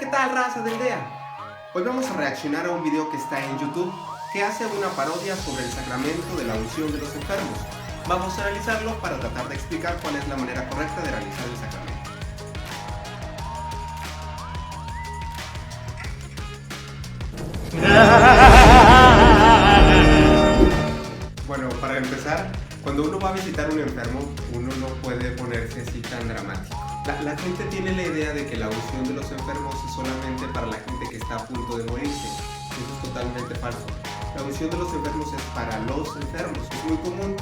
¿qué tal, raza del DEA? Hoy vamos a reaccionar a un video que está en YouTube que hace una parodia sobre el sacramento de la unción de los enfermos. Vamos a analizarlo para tratar de explicar cuál es la manera correcta de realizar el sacramento. Bueno, para empezar, cuando uno va a visitar a un enfermo, uno no puede ponerse así tan dramático. La gente tiene la idea de que la unción de los enfermos es solamente para la gente que está a punto de morirse. Eso es totalmente falso. La unción de los enfermos es para los enfermos. Es muy común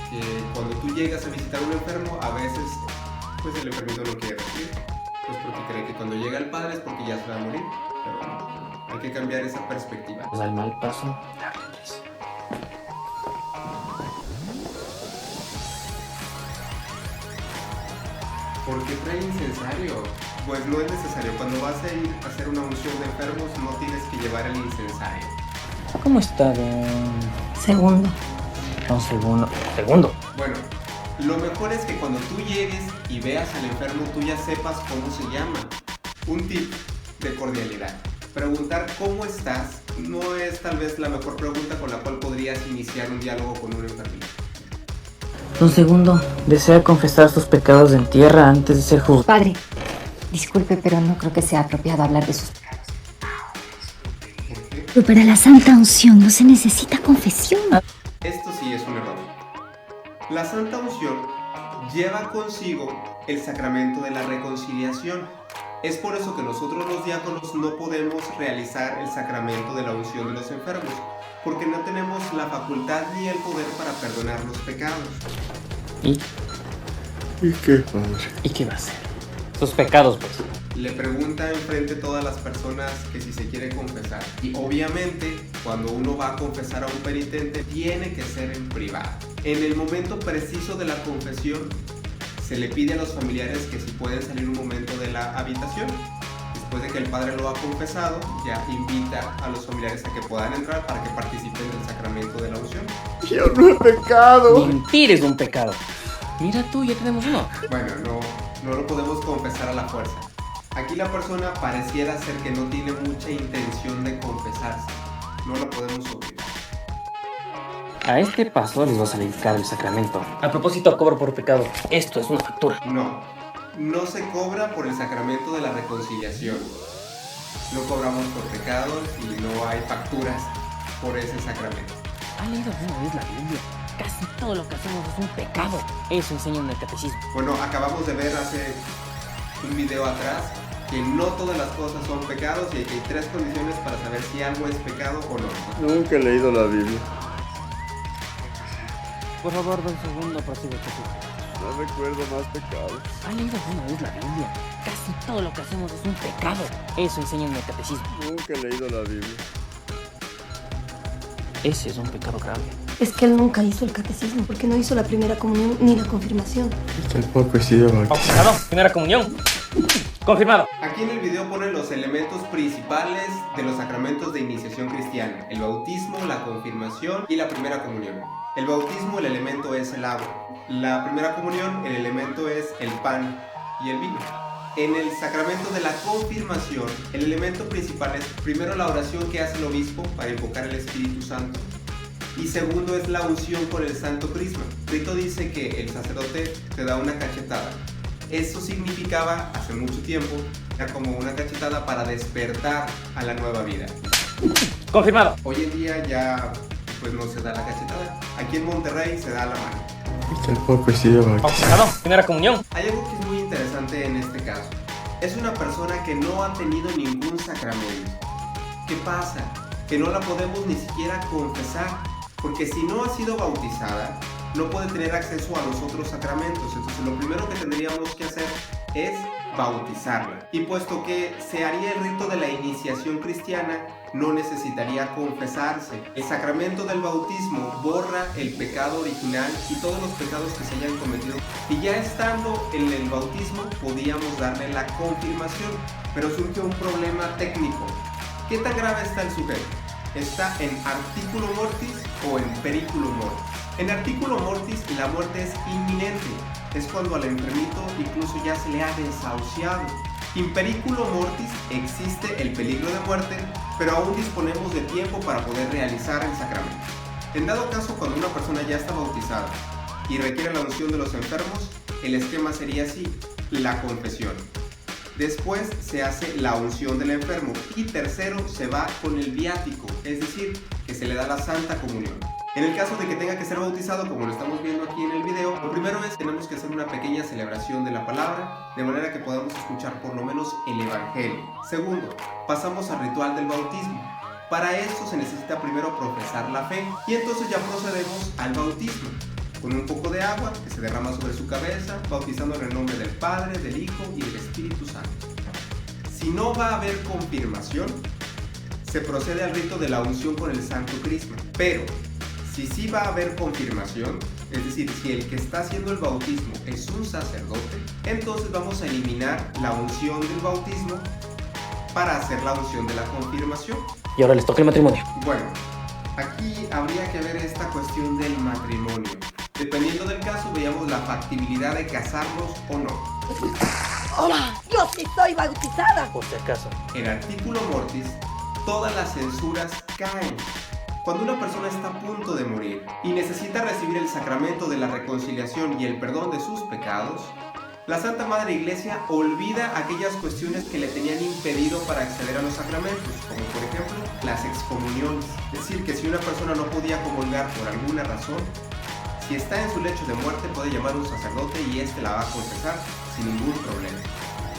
que cuando tú llegas a visitar a un enfermo, a veces pues el enfermito no quiere recibir. Pues porque cree que cuando llega el padre es porque ya se va a morir. Pero no, hay que cambiar esa perspectiva. Pues al mal paso, la riqueza. ¿Por qué trae incensario? Pues no es necesario. Cuando vas a ir a hacer una unción de enfermos, no tienes que llevar el incensario. ¿Cómo está, don? Segundo. Don Segundo. ¿Segundo? Bueno, lo mejor es que cuando tú llegues y veas al enfermo, tú ya sepas cómo se llama. Un tip de cordialidad. Preguntar cómo estás no es tal vez la mejor pregunta con la cual podrías iniciar un diálogo con un enfermito. Don Segundo, ¿desea confesar sus pecados en tierra antes de ser juzgado? Padre, disculpe, pero no creo que sea apropiado hablar de sus pecados. ¿Por qué? Pero para la santa unción no se necesita confesión. Esto sí es un error. La Santa Unción lleva consigo el sacramento de la reconciliación. Es por eso que nosotros los diáconos no podemos realizar el sacramento de la unción de los enfermos, porque no tenemos la facultad ni el poder para perdonar los pecados. ¿Y qué, padre? ¿Y qué va a hacer? Sus pecados, pues. Le pregunta enfrente a todas las personas que si se quiere confesar. Y obviamente, cuando uno va a confesar a un penitente, tiene que ser en privado. En el momento preciso de la confesión, se le pide a los familiares que si pueden salir un momento de la habitación. Después de que el padre lo ha confesado, ya invita a los familiares a que puedan entrar para que participen del sacramento de la unción. Yo no he pecado. Mentir es un pecado. Mira tú, ya tenemos uno. Bueno, no lo podemos confesar a la fuerza. Aquí la persona pareciera ser que no tiene mucha intención de confesarse. No lo podemos obligar. A este paso les va a salir caro el sacramento. A propósito, cobro por pecado. Esto es una factura. No se cobra por el sacramento de la reconciliación. No cobramos por pecados y no hay facturas por ese sacramento. ¿Ha leído alguna vez la Biblia? Casi todo lo que hacemos es un pecado. Eso enseña en el catecismo. Bueno, acabamos de ver hace un video atrás que no todas las cosas son pecados y que hay 3 condiciones para saber si algo es pecado o no. Nunca he leído la Biblia. Por favor, don Segundo, prosigue con su... No recuerdo más pecados. ¿Ha leído alguna vez la Biblia? Casi todo lo que hacemos es un pecado. Eso enseña en el catecismo. Nunca he leído la Biblia. Ese es un pecado grave. Es que él nunca hizo el catecismo porque no hizo la primera comunión ni la confirmación. Tampoco he sido bautizado. Confirmado. Primera comunión. Confirmado. Aquí en el video ponen los elementos principales de los sacramentos de iniciación cristiana: el bautismo, la confirmación y la primera comunión. El bautismo, el elemento es el agua. La primera comunión, el elemento es el pan y el vino. En el sacramento de la confirmación, el elemento principal es primero la oración que hace el obispo para invocar el Espíritu Santo. Y segundo es la unción con el Santo Crisma. Rito dice que el sacerdote te da una cachetada. Eso significaba, hace mucho tiempo, era como una cachetada para despertar a la nueva vida. Confirmado. Hoy en día ya pues no se da la cachetada. Aquí en Monterrey se da la mano. Tampoco he sido bautizado. Confirmado. Primera comunión. Hay algo que es muy interesante en este caso. Es una persona que no ha tenido ningún sacramento. ¿Qué pasa? Que no la podemos ni siquiera confesar, porque si no ha sido bautizada, no puede tener acceso a los otros sacramentos. Entonces lo primero que tendríamos que hacer es bautizarla. Y puesto que se haría el rito de la iniciación cristiana, no necesitaría confesarse. El sacramento del bautismo borra el pecado original y todos los pecados que se hayan cometido. Y ya estando en el bautismo, podíamos darle la confirmación. Pero surge un problema técnico. ¿Qué tan grave está el sujeto? ¿Está en articulo mortis o en periculo mortis? En articulo mortis la muerte es inminente. Es cuando al enfermito incluso ya se le ha desahuciado. In periculo mortis existe el peligro de muerte, pero aún disponemos de tiempo para poder realizar el sacramento. En dado caso, cuando una persona ya está bautizada y requiere la unción de los enfermos, el esquema sería así: la confesión. Después se hace la unción del enfermo y tercero se va con el viático, es decir, que se le da la Santa Comunión. En el caso de que tenga que ser bautizado, como lo estamos viendo aquí en el video, lo primero es tenemos que hacer una pequeña celebración de la palabra, de manera que podamos escuchar por lo menos el Evangelio. Segundo, pasamos al ritual del bautismo. Para esto se necesita primero profesar la fe y entonces ya procedemos al bautismo, con un poco de agua que se derrama sobre su cabeza, bautizando en el nombre del Padre, del Hijo y del Espíritu Santo. Si no va a haber confirmación, se procede al rito de la unción con el Santo Crisma. Pero si sí va a haber confirmación, es decir, si el que está haciendo el bautismo es un sacerdote, entonces vamos a eliminar la unción del bautismo para hacer la unción de la confirmación. Y ahora les toca el matrimonio. Bueno, aquí habría que ver esta cuestión del matrimonio. Dependiendo del caso, veamos la factibilidad de casarlos o no. ¡Hola! ¡Yo sí soy bautizada! Por si acaso. En artículo mortis, todas las censuras caen. Cuando una persona está a punto de morir y necesita recibir el sacramento de la reconciliación y el perdón de sus pecados, la Santa Madre Iglesia olvida aquellas cuestiones que le tenían impedido para acceder a los sacramentos, como por ejemplo las excomuniones. Es decir, que si una persona no podía comulgar por alguna razón, si está en su lecho de muerte puede llamar a un sacerdote y este la va a confesar sin ningún problema.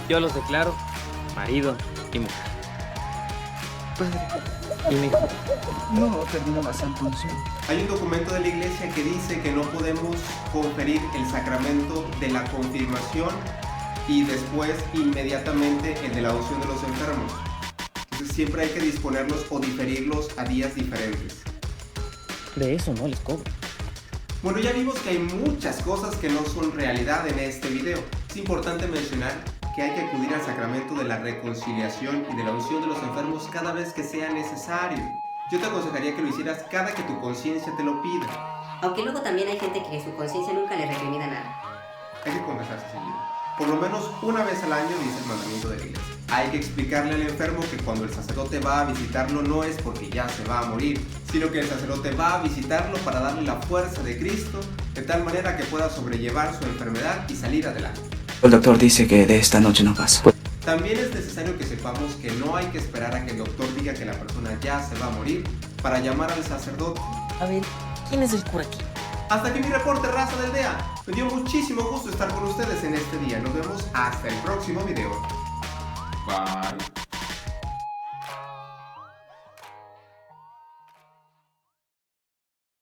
Yo los declaro marido y mujer. Y mi hijo. No termino la santa unción. Hay un documento de la Iglesia que dice que no podemos conferir el sacramento de la confirmación y después inmediatamente el de la unción de los enfermos. Entonces siempre hay que disponerlos o diferirlos a días diferentes. De eso no les cobro. Bueno, ya vimos que hay muchas cosas que no son realidad en este video. Es importante mencionar que hay que acudir al sacramento de la reconciliación y de la unción de los enfermos cada vez que sea necesario. Yo te aconsejaría que lo hicieras cada que tu conciencia te lo pida. Aunque luego también hay gente que su conciencia nunca le recrimina nada. Hay que confesarse seguido. Por lo menos una vez al año, dice el mandamiento de la Iglesia. Hay que explicarle al enfermo que cuando el sacerdote va a visitarlo no es porque ya se va a morir, sino que el sacerdote va a visitarlo para darle la fuerza de Cristo, de tal manera que pueda sobrellevar su enfermedad y salir adelante. El doctor dice que de esta noche no pasa. También es necesario que sepamos que no hay que esperar a que el doctor diga que la persona ya se va a morir para llamar al sacerdote. A ver, ¿quién es el cura aquí? Hasta aquí mi reporte, raza del DEA. Me dio muchísimo gusto estar con ustedes en este día. Nos vemos hasta el próximo video. Bye.